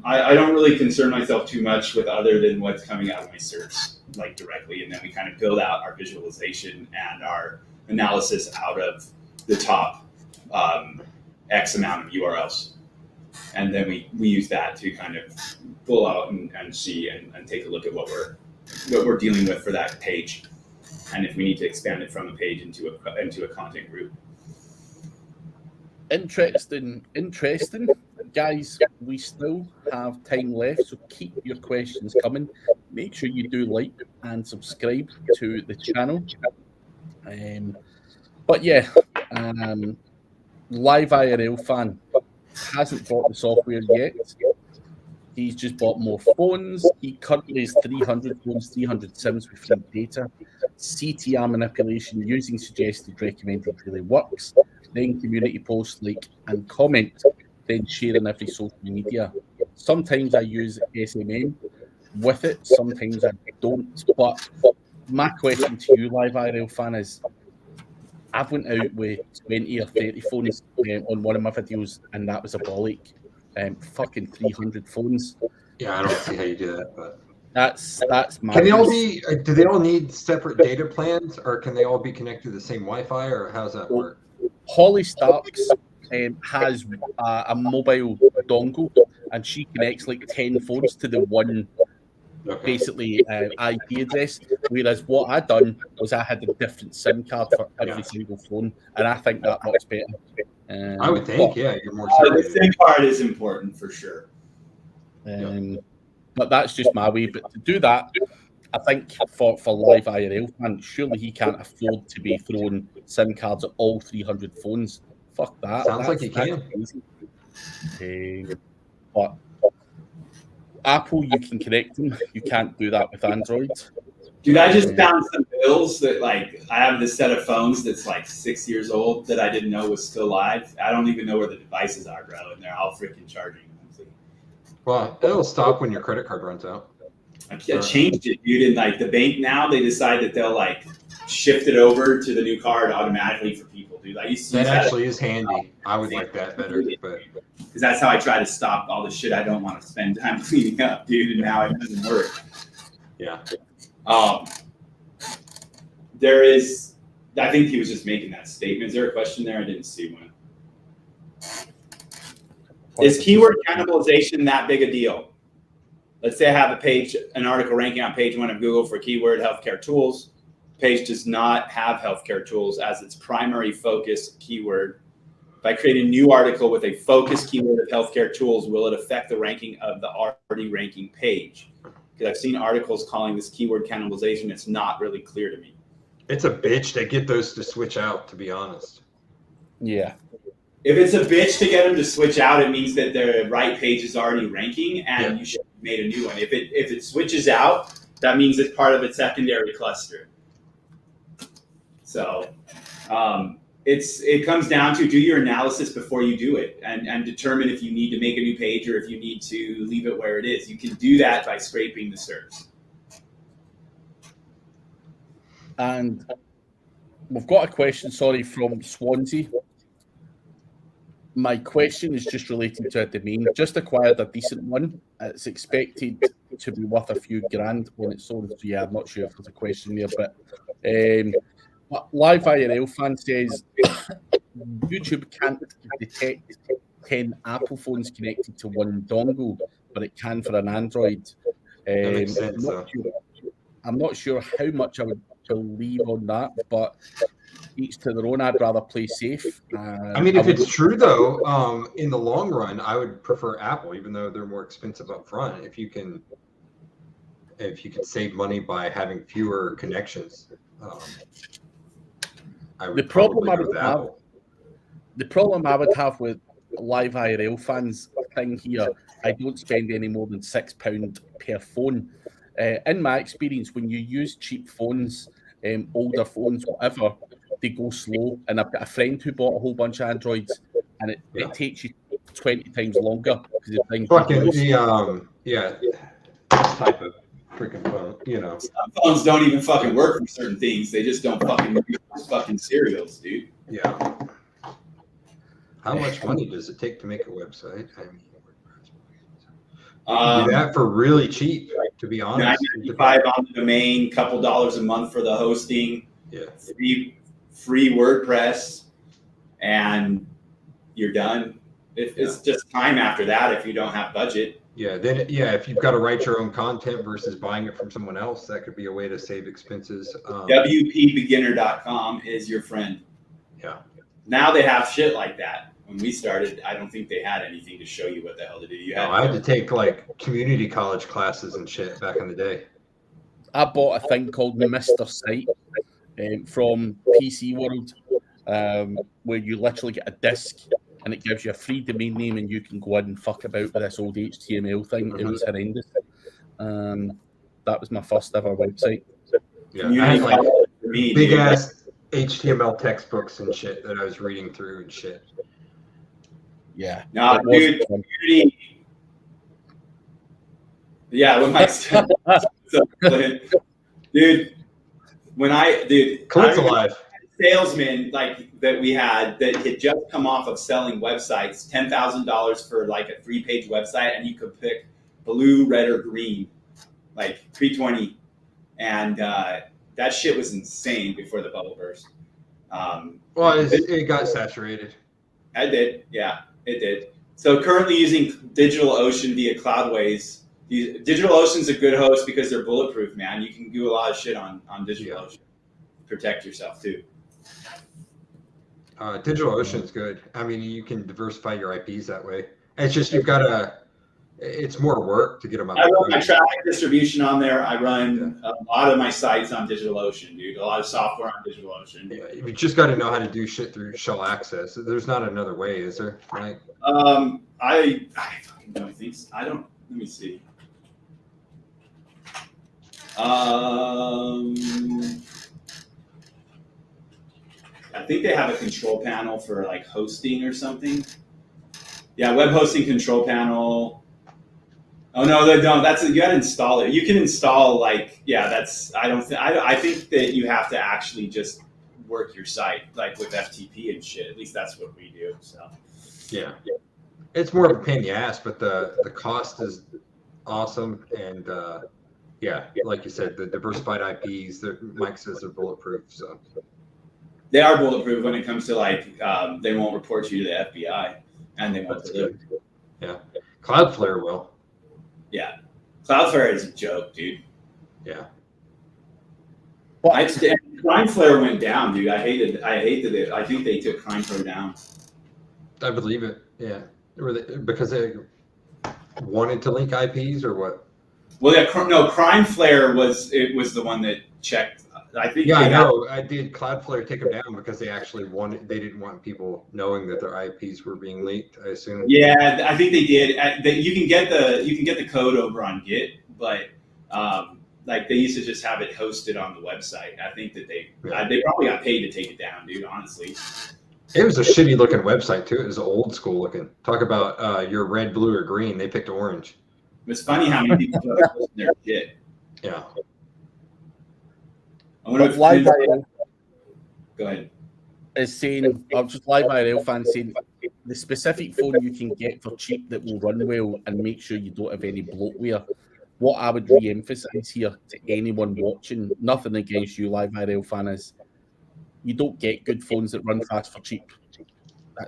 I don't really concern myself too much with other than what's coming out of my search, like directly, and then we kind of build out our visualization and our analysis out of the top X amount of URLs. And then we use that to kind of pull out and see and take a look at what we're dealing with for that page, and if we need to expand it from a page into a content group. Interesting. Guys, we still have time left, so keep your questions coming. Make sure you do like and subscribe to the channel. But yeah, Live IRL fan hasn't bought the software yet. He's just bought more phones. He currently has 300 phones, 300 SIMs with free data. CTR manipulation using suggested recommended really works. Then community posts, like and comment, then share on every social media. Sometimes I use SMM with it, sometimes I don't. But my question to you, Live IRL fan, is I've went out with 20 or 30 phones on one of my videos, and that was a bollock. Fucking 300 phones. Yeah, I don't see how you do that, but that's my. Can they all be? Do they all need separate data plans, or can they all be connected to the same Wi-Fi, or how's that work? Holly Starks has a mobile dongle, and she connects like 10 phones to the one. Okay. Basically IP address, whereas what I done was I had a different SIM card for every single phone, and I think that works better. I would think, you're more. The SIM card is important for sure. But that's just my way. But to do that, I think for Live IRL fans, surely he can't afford to be throwing SIM cards at all 300 phones. Fuck that. Sounds like he can. But Apple, you can connect them. You can't do that with Android. Dude, I just found some bills that, like, I have this set of phones that's like 6 years old that I didn't know was still live. I don't even know where the devices are, bro, and they're all freaking charging. Well, it'll stop when your credit card runs out. I changed it, dude. And like the bank now, they decide that they'll like shift it over to the new card automatically for people, dude. I used to that actually is handy. I would like that better, but because that's how I try to stop all the shit I don't want to spend time cleaning up, dude. And now it doesn't work. Yeah. There is. I think he was just making that statement. Is there a question there? I didn't see one. Is keyword cannibalization that big a deal? Let's say I have an article ranking on page 1 of Google for keyword healthcare tools. Page does not have healthcare tools as its primary focus keyword. If I create a new article with a focus keyword of healthcare tools, will it affect the ranking of the already ranking page? because I've seen articles calling this keyword cannibalization. It's not really clear to me. It's a bitch to get those to switch out, to be honest. Yeah. If it's a bitch to get them to switch out, it means that the right page is already ranking, and you should have made a new one. If it switches out, that means it's part of a secondary cluster. So it comes down to do your analysis before you do it, and determine if you need to make a new page or if you need to leave it where it is. You can do that by scraping the SERPs. And we've got a question, from Swansea. My question is just related to a domain. Just acquired a decent one. It's expected to be worth a few grand when it's sold. So yeah, I'm not sure if there's a question there, but Live IRL fan says YouTube can't detect 10 Apple phones connected to one dongle, but it can for an Android. That makes sense, I'm not sure how much I would believe on that, but each to their own. I'd rather play safe. I mean, if it's true though, in the long run, I would prefer Apple, even though they're more expensive up front. If you can save money by having fewer connections, I would. The problem I would have with Live IRL fans thing here, I don't spend any more than £6 per phone. In my experience, when you use cheap phones, older phones, whatever, they go slow. And I've got a friend who bought a whole bunch of Androids, and it takes you 20 times longer because the thing. This type of freaking phone, Some phones don't even fucking work for certain things. They just don't fucking use fucking serials, dude. Yeah. How much money does it take to make a website? I mean, do that for really cheap, to be honest. $9.95 on the domain, couple dollars a month for the hosting. Yeah. Free WordPress, and you're done. It's just time after that if you don't have budget. Yeah. Then if you've got to write your own content versus buying it from someone else, that could be a way to save expenses. WPBeginner.com is your friend. Yeah. Now they have shit like that. When we started, I don't think they had anything to show you what the hell to do. I had to take like community college classes and shit back in the day. I bought a thing called Mr. Site from PC World, where you literally get a disc and it gives you a free domain name and you can go in and fuck about with this old HTML thing. Mm-hmm. It was horrendous. That was my first ever website. Yeah, I had like big ass HTML textbooks and shit that I was reading through and shit. Yeah. No, dude, community. Yeah, when my dude, Clint's alive. Salesman like that we had that had just come off of selling websites, $10,000 for like a 3-page website, and you could pick blue, red, or green, like 320, and that shit was insane before the bubble burst. It got saturated. I did, yeah, it did. So currently using DigitalOcean via Cloudways. DigitalOcean's a good host because they're bulletproof, man. You can do a lot of shit on DigitalOcean. Protect yourself too. DigitalOcean's good. I mean, you can diversify your IPs that way. It's just it's more work to get them out. I run my traffic distribution on there. I run a lot of my sites on DigitalOcean, dude. A lot of software on DigitalOcean. Yeah, you just got to know how to do shit through shell access. There's not another way, is there? Right? I fucking don't think so. I don't. Let me see. I think they have a control panel for like hosting or something. Yeah, web hosting control panel. Oh no, they don't. You gotta install it. You can install I think that you have to actually just work your site like with FTP and shit. At least that's what we do. So yeah. It's more of a pain in the ass, but the cost is awesome, and like you said, the diversified IPs. Mike says they're bulletproof, so they are bulletproof when it comes to they won't report you to the FBI, and they won't deliver. Yeah, Cloudflare will. Yeah, Cloudflare is a joke, dude. Yeah. Well, Cloudflare went down, dude. I hated it. I think they took Cloudflare down. I believe it. Yeah, because they wanted to link IPs or what? Well, yeah, no, Crimeflare was the one that checked. I think. Yeah, I know. I did Cloudflare take them down because they actually they didn't want people knowing that their IPs were being leaked, I assume. Yeah, I think they did. You can get the code over on Git, but like they used to just have it hosted on the website. I think that they probably got paid to take it down, dude. Honestly, it was a shitty looking website too. It was old school looking. Talk about your red, blue, or green. They picked orange. It's funny how many people put their shit. Yeah. I wonder if go ahead. Is saying, I'll just live IRL fan saying the specific phone you can get for cheap that will run well and make sure you don't have any bloatware. What I would re-emphasize here to anyone watching, nothing against you, live IRL fan, is you don't get good phones that run fast for cheap.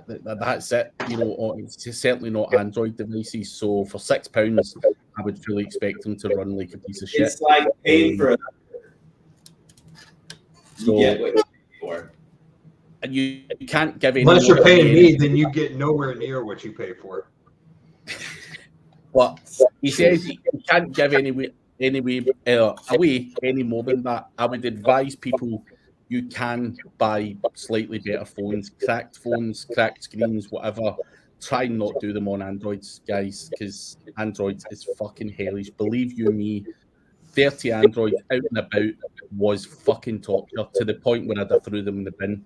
That's it. You know, it's certainly not Android devices. So for £6, I would fully expect them to run like a piece of shit. It's like paying for. So, you get what you pay for. And you can't give any. Unless you're paying me, then you get nowhere near what you pay for. But he says you can't give away any more than that. I would advise people you can buy slightly better phones, cracked screens, whatever. Try and not do them on Androids, guys, because Android is fucking hellish. Believe you me, 30 Androids out and about was fucking torture to the point where I threw them in the bin.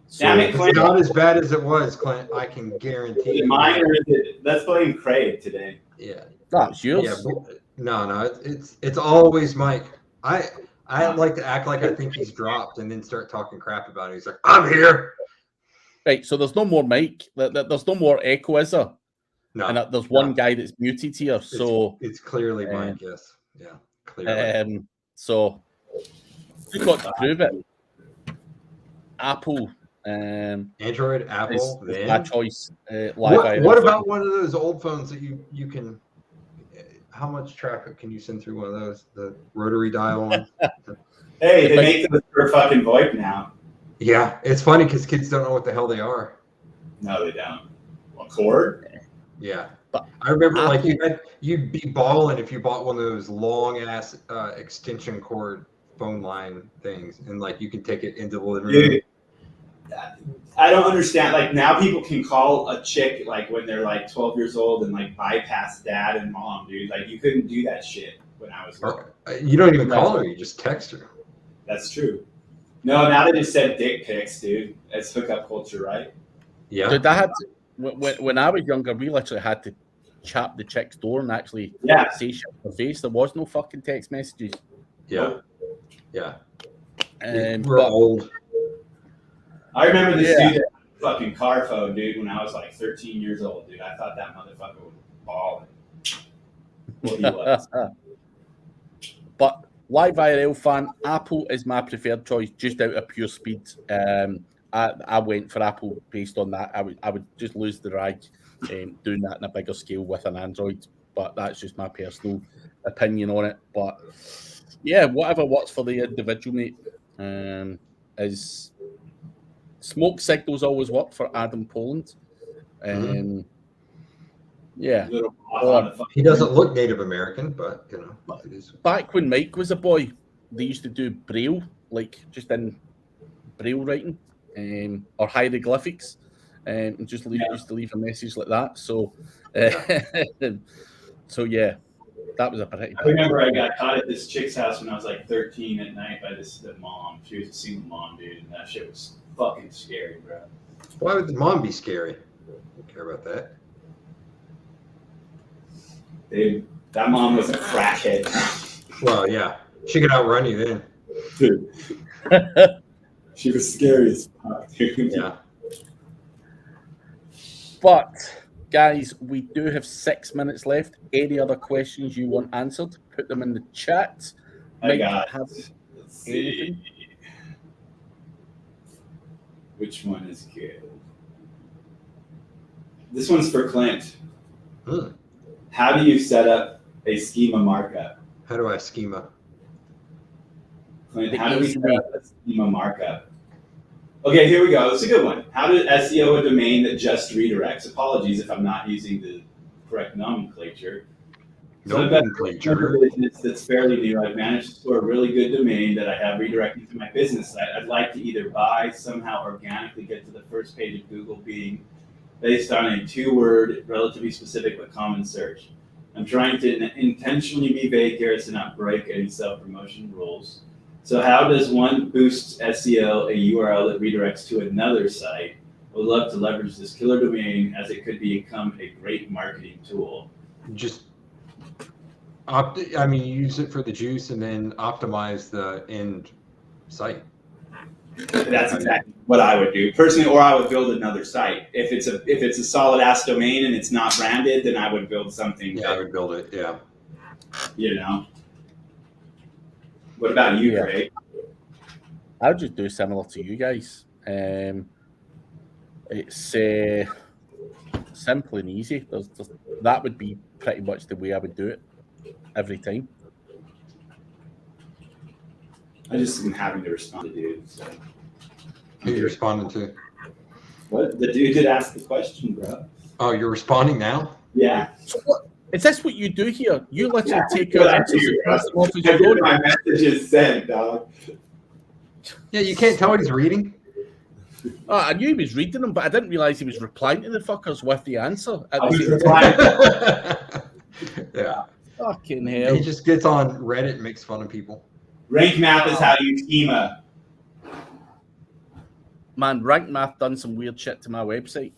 So Damn it, Clint. It's not as bad as it was, Clint. I can guarantee you. Mine or is it? Let's blame Craig today. Yeah. That's yours. Yeah, no, it's always Mike. I like to act like I think he's dropped and then start talking crap about it. He's like, I'm here. Right, so there's no more Mike. There's no more Echo, is there? No. And there's one guy that's muted here. So it's clearly Mike, yes. Yeah, clearly. So we've got to prove it. Apple. Android, Apple, is my choice. What about one of those old phones that you can? How much traffic can you send through one of those? The rotary dial one. Hey, they make them for fucking VoIP now. Yeah, it's funny because kids don't know what the hell they are. No, they don't. A cord? Yeah, but I remember Apple, you'd be balling if you bought one of those long ass extension cord phone line things, and like you can take it into the living room. I don't understand. Like now, people can call a chick like when they're like 12 years old and like bypass dad and mom, dude. Like you couldn't do that shit when I was little. You don't even call her; you just text her. That's true. No, now they just send dick pics, dude. It's hookup culture, right? Yeah. Dude, when I was younger, we literally had to chap the chick's door and actually say shit in her face. There was no fucking text messages. Yeah. Yeah. We're old. I remember this dude that had a fucking car phone, dude, when I was like 13 years old, dude. I thought that motherfucker was balling. Well, he was. But live IRL fan, Apple is my preferred choice just out of pure speed. I went for Apple based on that. I would just lose the rag doing that in a bigger scale with an Android, but that's just my personal opinion on it. But yeah, whatever works for the individual, mate. Is smoke signals always work for Adam Poland. Yeah. He doesn't look Native American, but you know, it is. Back when Mike was a boy, they used to do Braille, like just in Braille writing, or hieroglyphics, and just used to leave a message like that. So, so yeah, that was a pretty. I remember I got caught at this chick's house when I was like 13 at night by the mom. She was a single mom, dude, and that shit was fucking scary, bro. Why would the mom be scary? I don't care about that. Dude, that mom was a crackhead. Well, yeah. She could outrun you then. Dude. She was scary as fuck, dude. Yeah. But, guys, we do have 6 minutes left. Any other questions you want answered, put them in the chat. Let's see. Which one is good? This one's for Clint. How do you set up a schema markup? How do I schema? Clint, how do we set up a schema markup? Okay, here we go. It's a good one. How to SEO a domain that just redirects? Apologies if I'm not using the correct nomenclature. So I've got a business that's fairly new. I've managed to score a really good domain that I have redirecting to my business site. I'd like to either buy, somehow organically get to the first page of Google being based on a 2-word, relatively specific but common search. I'm trying to intentionally be vague here as to not break any self-promotion rules. So how does one boost SEO a URL that redirects to another site? Would love to leverage this killer domain as it could become a great marketing tool. Just use it for the juice and then optimize the end site. That's exactly what I would do personally, or I would build another site. If it's a solid ass domain and it's not branded, then I would build something. Yeah, I would build it. Yeah. You know. What about you, Craig? I would just do similar to you guys. It's simple and easy. That would be pretty much the way I would do it every time. I just am having to respond to dude. So. Who are you responding to? What? The dude that asked the question, bro. Oh, you're responding now? Yeah. So what, is this what you do here? You literally take your answers off as you go. My message is sent, dog. Yeah, you can't tell what he's reading. Oh, I knew he was reading them, but I didn't realize he was replying to the fuckers with the answer. Yeah. Fucking hell. He just gets on Reddit and makes fun of people. Rank math is how you schema. Man, Rank Math done some weird shit to my website.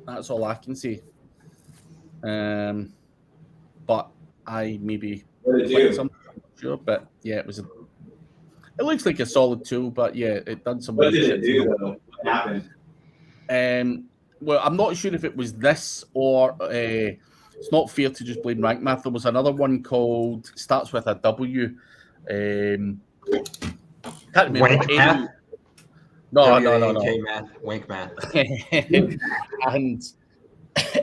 That's all I can say. But I maybe something, sure, but yeah, it looks like a solid tool, but yeah, it done some weird shit. What did it do though? What happened? Well, I'm not sure if it was this or it's not fair to just blame Rank Math. There was another one called starts with a W. Can't remember. Wank Math? No. Math. Wank Math. And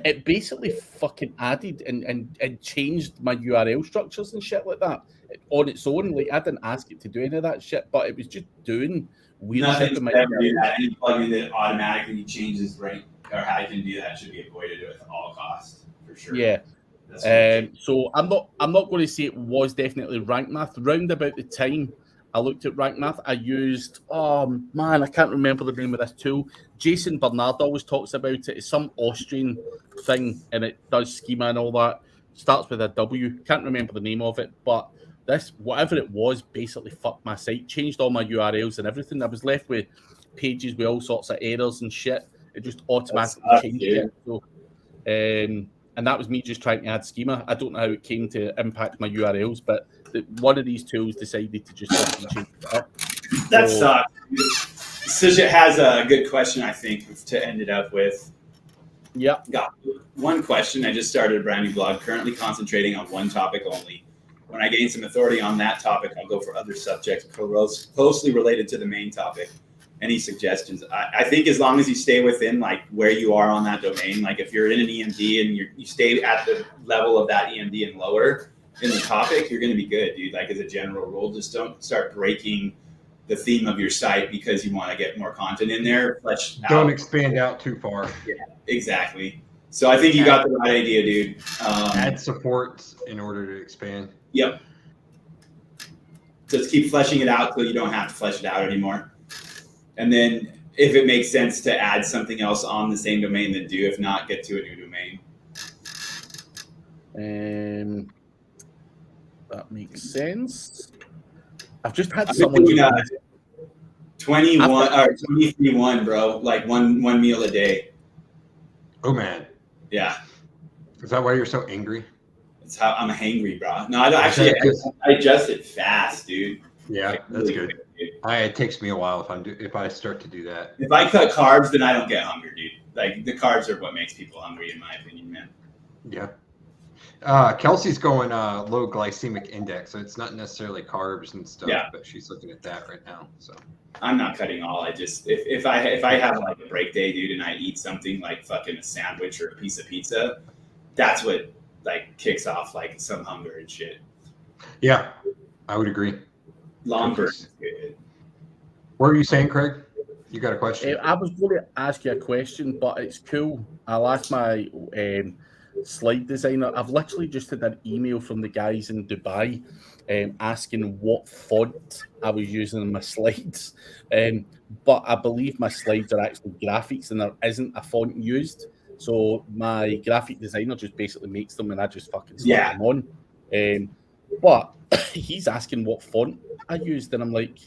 it basically fucking added and changed my URL structures and shit like that on its own. Like, I didn't ask it to do any of that shit, but it was just doing weird shit to my URL. Any plugin that automatically changes rank or how you can do that should be avoided at all costs, for sure. Yeah. So I'm not going to say it was definitely Rank Math. Round about the time I looked at Rank Math, I used, I can't remember the name of this tool. Jason Bernard always talks about it. It's some Austrian thing, and it does schema and all that. Starts with a W. Can't remember the name of it, but this, whatever it was, basically fucked my site, changed all my URLs and everything. I was left with pages with all sorts of errors and shit. It just automatically changed it. So, and that was me just trying to add schema. I don't know how it came to impact my URLs, but one of these tools decided to just change it up. That sucks. Sujit has a good question, I think, to end it up with. Yeah. Got one question. I just started a brand new blog, currently concentrating on one topic only. When I gain some authority on that topic, I'll go for other subjects closely related to the main topic. Any suggestions? I think as long as you stay within like where you are on that domain, like if you're in an EMD and you stay at the level of that EMD and lower in the topic, you're going to be good, dude. Like as a general rule, just don't start breaking the theme of your site because you want to get more content in there. Don't expand out too far. Yeah, exactly. So I think you got the right idea, dude. Add supports in order to expand. Yep. Just keep fleshing it out till you don't have to flesh it out anymore. And then if it makes sense to add something else on the same domain, then do. If not, get to a new domain. That makes sense. I've just had someone... 21 or 23-1, bro. Like one meal a day. Oh, man. Yeah. Is that why you're so angry? That's how I'm hangry, bro. No, I don't actually. I adjust it fast, dude. Yeah, that's good. It takes me a while if I start to do that. If I cut carbs, then I don't get hungry, dude. Like the carbs are what makes people hungry, in my opinion, man. Yeah. Kelsey's going low glycemic index, so it's not necessarily carbs and stuff, but she's looking at that right now. So I'm not cutting all. I just if I have like a break day, dude, and I eat something like fucking a sandwich or a piece of pizza, that's what like kicks off like some hunger and shit. Yeah, I would agree. Long burn is good. What were you saying, Craig? You got a question? I was going to ask you a question, but it's cool. I'll ask my slide designer. I've literally just had an email from the guys in Dubai asking what font I was using in my slides. But I believe my slides are actually graphics and there isn't a font used. So my graphic designer just basically makes them and I just fucking slap them on. But he's asking what font I used, and I'm like,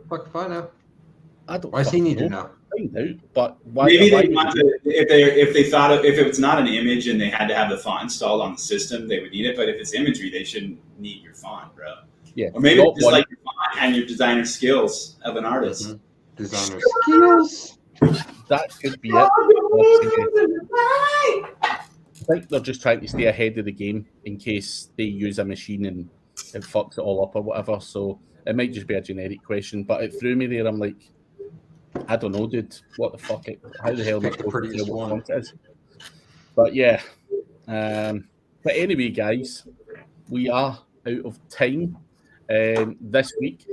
fuck if I know. I don't. Why does he need to know? Find out, but why? Maybe why they want to, if they thought if it was not an image and they had to have the font installed on the system, they would need it. But if it's imagery, they shouldn't need your font, bro. Yeah. Or maybe just like your font and your designer skills of an artist. Mm-hmm. Designer skills. That could be it. I think they're just trying to stay ahead of the game in case they use a machine and it fucks it all up or whatever. So it might just be a generic question, but it threw me there. I'm like, I don't know, dude. What the fuck? How the hell am I supposed to know what font it is? But yeah. But anyway, guys, we are out of time this week.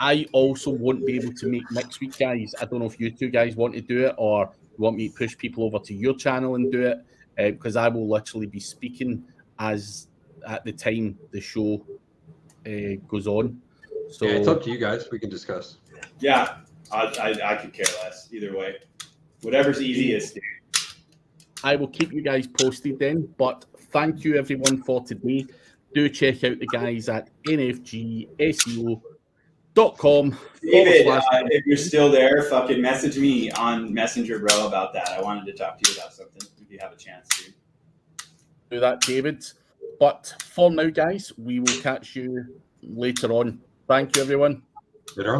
I also won't be able to make next week, guys. I don't know if you two guys want to do it or you want me to push people over to your channel and do it, because I will literally be speaking as at the time the show goes on. So yeah, it's up to you guys. We can discuss. Yeah, I could care less either way. Whatever's easiest, dude. I will keep you guys posted then. But thank you everyone for today. Do check out the guys at nfgseo.com. David, if you're still there, fucking message me on Messenger, bro, about that. I wanted to talk to you about something if you have a chance, dude. Do that, David. But for now, guys, we will catch you later on. Thank you, everyone. Later on.